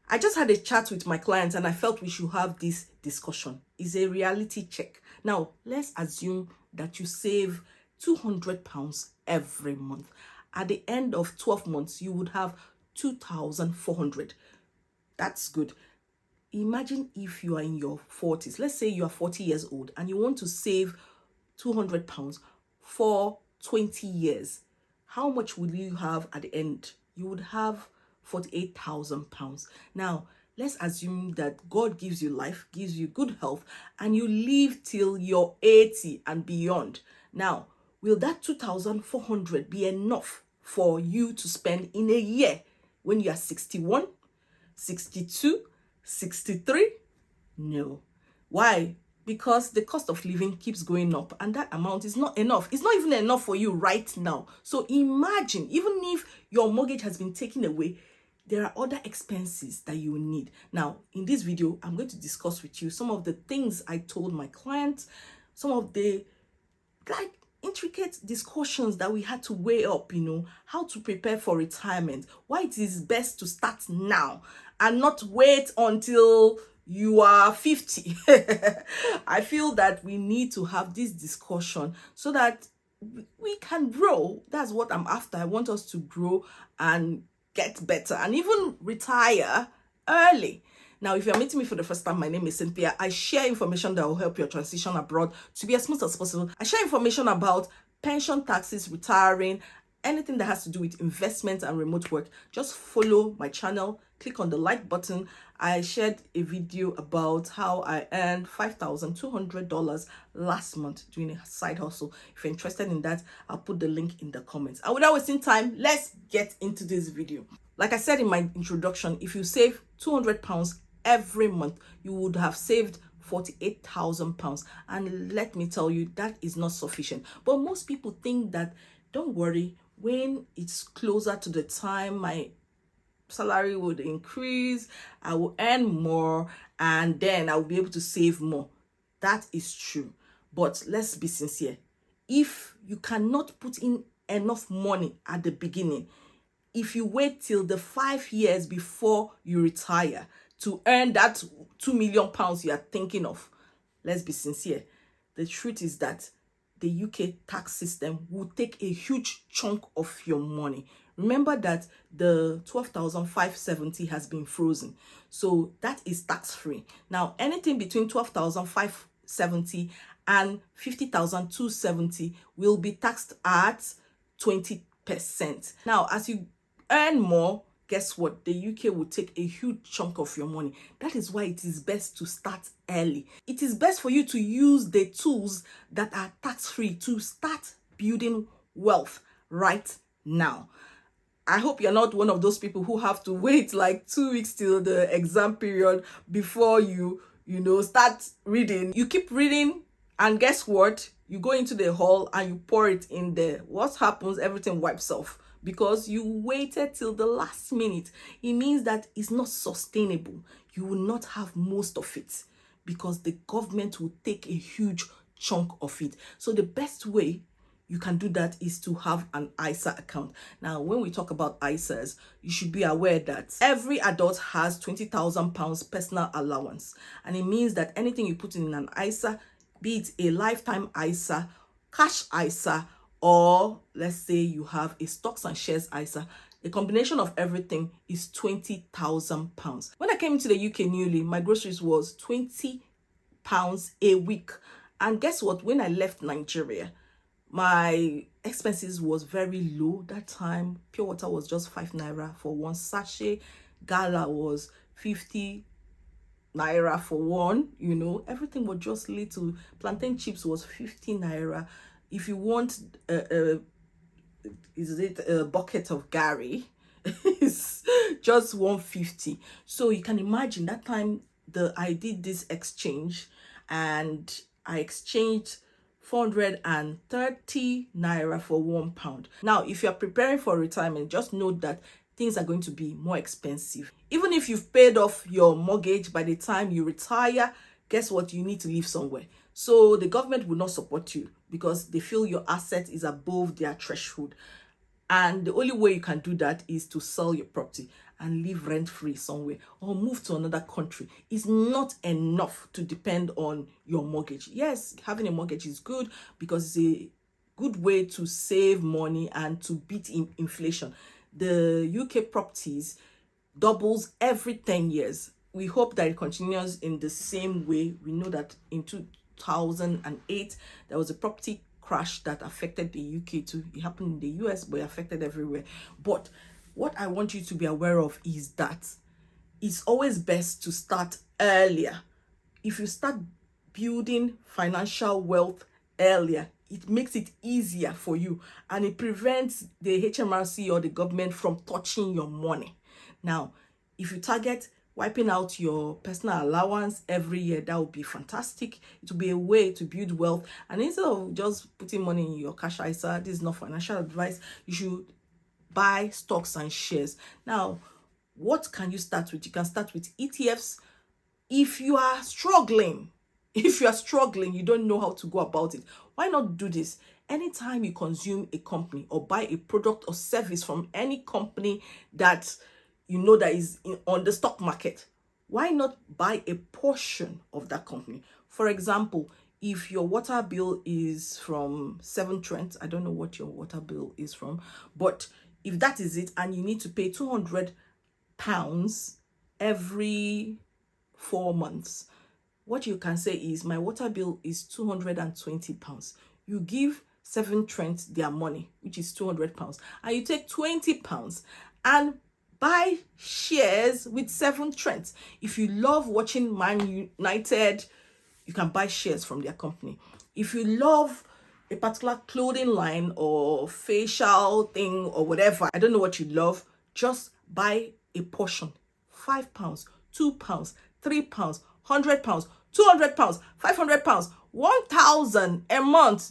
I just had a chat with my clients and I felt we should have this discussion. It's a reality check. Now, let's assume that you save £200 every month. At the end of 12 months, you would have 2,400. That's good. Imagine if you are in your 40s. Let's say you are 40 years old and you want to save £200 for 20 years. How much will you have at the end? You would have £48,000. Now, let's assume that God gives you life, gives you good health, and you live till you're 80 and beyond. Now, will that 2,400 be enough for you to spend in a year when you are 61, 62, 63? No. Why? Because the cost of living keeps going up and that amount is not enough. It's not even enough for you right now. So imagine, even if your mortgage has been taken away, there are other expenses that you will need. Now, in this video, I'm going to discuss with you some of the things I told my clients, some of the intricate discussions that we had to weigh up, how to prepare for retirement, why it is best to start now and not wait until you are 50. I feel that we need to have this discussion so that we can grow. That's what I'm after. I want us to grow and get better and even retire early. Now, if you're meeting me for the first time, my name is Cynthia. I share information that will help your transition abroad to be as smooth as possible. I share information about pension, taxes, retiring, anything that has to do with investment and remote work. Just follow my channel, click on the like button. I shared a video about how I earned $5,200 last month doing a side hustle. If you're interested in that, I'll put the link in the comments. And without wasting time, let's get into this video. Like I said in my introduction, if you save £200 every month, you would have saved £48,000. And let me tell you, that is not sufficient. But most people think that, don't worry, when it's closer to the time my salary would increase, I will earn more, and then I will be able to save more. That is true. But let's be sincere. If you cannot put in enough money at the beginning, if you wait till the 5 years before you retire to earn that £2 million you are thinking of, let's be sincere. The truth is that the UK tax system will take a huge chunk of your money. Remember that the 12,570 has been frozen. So that is tax-free. Now, anything between 12,570 and 50,270 will be taxed at 20%. Now, as you earn more, guess what? The UK will take a huge chunk of your money. That is why it is best to start early. It is best for you to use the tools that are tax-free to start building wealth right now. I hope you're not one of those people who have to wait like 2 weeks till the exam period before you start reading. You keep reading and guess what? You go into the hall and you pour it in there. What happens? Everything wipes off. Because you waited till the last minute. It means that it's not sustainable. You will not have most of it because the government will take a huge chunk of it. So the best way you can do that is to have an ISA account. Now, when we talk about ISAs, you should be aware that every adult has £20,000 personal allowance. And it means that anything you put in an ISA, be it a lifetime ISA, cash ISA, or let's say you have a stocks and shares ISA, the combination of everything is £20,000. When I came into the UK newly, my groceries was £20 a week. And guess what? When I left Nigeria, my expenses was very low. That time, pure water was just 5 naira for one sachet. Gala was 50 naira for one. Everything was just little. Plantain chips was 50 naira. If you want a bucket of Gary, it's just 150. So you can imagine that time I did this exchange and I exchanged 430 naira for £1. Now, if you're preparing for retirement, just note that things are going to be more expensive. Even if you've paid off your mortgage by the time you retire, guess what? You need to live somewhere. So the government will not support you because they feel your asset is above their threshold. And the only way you can do that is to sell your property. and live rent-free somewhere or move to another country is not enough to depend on your mortgage. Yes, having a mortgage is good because it's a good way to save money and to beat inflation. The UK properties doubles every 10 years. We hope that it continues in the same way. We know that in 2008, there was a property crash that affected the UK too. It happened in the US, but it affected everywhere. But what I want you to be aware of is that it's always best to start earlier. If you start building financial wealth earlier, it makes it easier for you and it prevents the HMRC or the government from touching your money. Now, if you target wiping out your personal allowance every year, that would be fantastic. It will be a way to build wealth. And instead of just putting money in your cash ISA, this is not financial advice, you should buy stocks and shares. Now, what can you start with? You can start with ETFs. If you are struggling, you don't know how to go about it, why not do this? Anytime you consume a company or buy a product or service from any company that you know that is on the stock market, why not buy a portion of that company? For example, if your water bill is from Seven Trent, I don't know what your water bill is from, but if that is it and you need to pay £200 every 4 months, what you can say is, my water bill is £220. You give Seven Trent their money, which is £200, and you take £20 and buy shares with Seven Trent. If you love watching Man United, you can buy shares from their company. If you love a particular clothing line or facial thing or whatever, I don't know what you love, just buy a portion. £5, £2, £3, £100, £200, £500, £1,000 a month,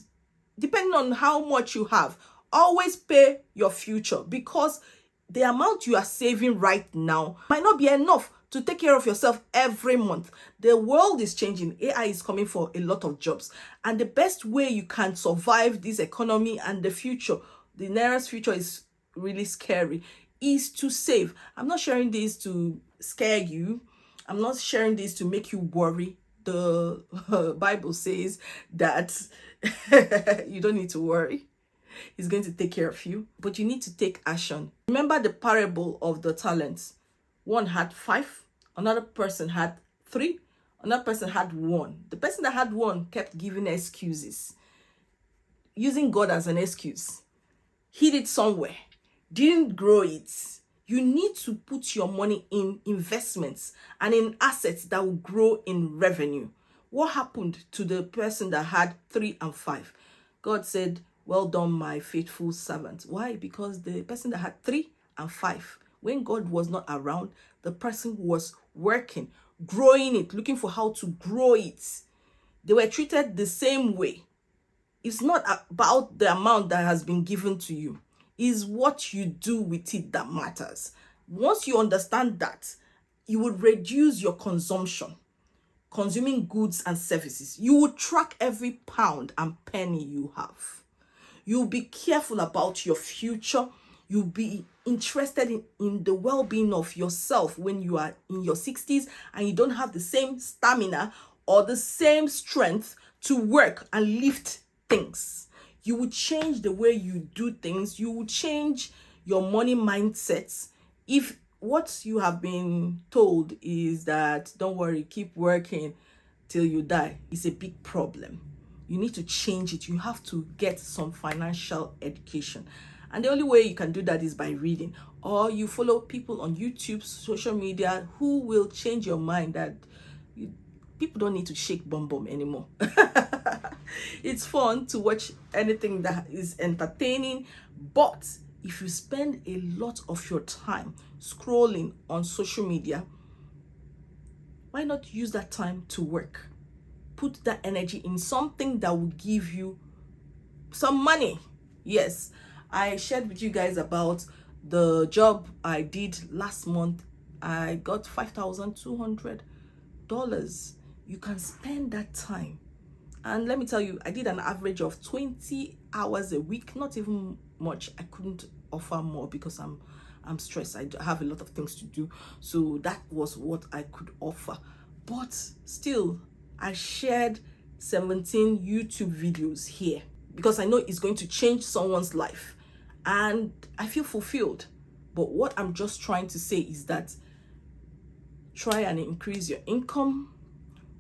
depending on how much you have. Always pay your future, because the amount you are saving right now might not be enough to take care of yourself every month. The world is changing. AI is coming for a lot of jobs. And the best way you can survive this economy and the future, the nearest future is really scary, is to save. I'm not sharing this to scare you. I'm not sharing this to make you worry. The Bible says that you don't need to worry. He's going to take care of you, but you need to take action. Remember the parable of the talents. One had 5, another person had 3, another person had 1. The person that had 1 kept giving excuses, using God as an excuse. Hid it somewhere, didn't grow it. You need to put your money in investments and in assets that will grow in revenue. What happened to the person that had 3 and 5? God said, well done, my faithful servant. Why? Because the person that had 3 and 5, when God was not around, the person was working, growing it, looking for how to grow it. They were treated the same way. It's not about the amount that has been given to you. It's what you do with it that matters. Once you understand that, you would reduce your consumption, consuming goods and services. You will track every pound and penny you have. You'll be careful about your future. You'll be interested in the well-being of yourself when you are in your 60s and you don't have the same stamina or the same strength to work and lift things. You will change the way you do things. You will change your money mindsets. If what you have been told is that, don't worry, keep working till you die, is a big problem. You need to change it. You have to get some financial education. And the only way you can do that is by reading. Or you follow people on YouTube, social media, who will change your mind that people don't need to shake bum anymore. It's fun to watch anything that is entertaining. But if you spend a lot of your time scrolling on social media, why not use that time to work? Put that energy in something that will give you some money. Yes, I shared with you guys about the job I did last month. I got $5,200. You can spend that time. And let me tell you, I did an average of 20 hours a week, not even much. I couldn't offer more because I'm I'm stressed. I have a lot of things to do. So that was what I could offer. But still, I shared 17 YouTube videos here because I know it's going to change someone's life. And I feel fulfilled. But what I'm just trying to say is that try and increase your income,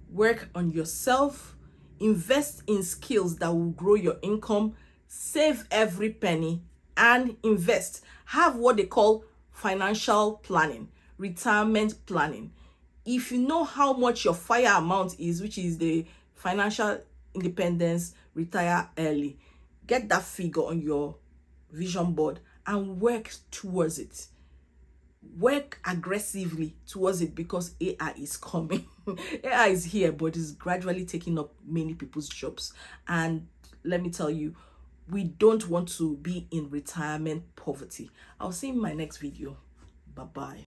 work on yourself, invest in skills that will grow your income, save every penny, and invest. Have what they call financial planning, retirement planning. If you know how much your FIRE amount is, which is the financial independence, retire early, get that figure on your vision board and work towards it. Work aggressively towards it because AI is coming. AI is here, but it's gradually taking up many people's jobs. And let me tell you, we don't want to be in retirement poverty. I'll see you in my next video. Bye-bye.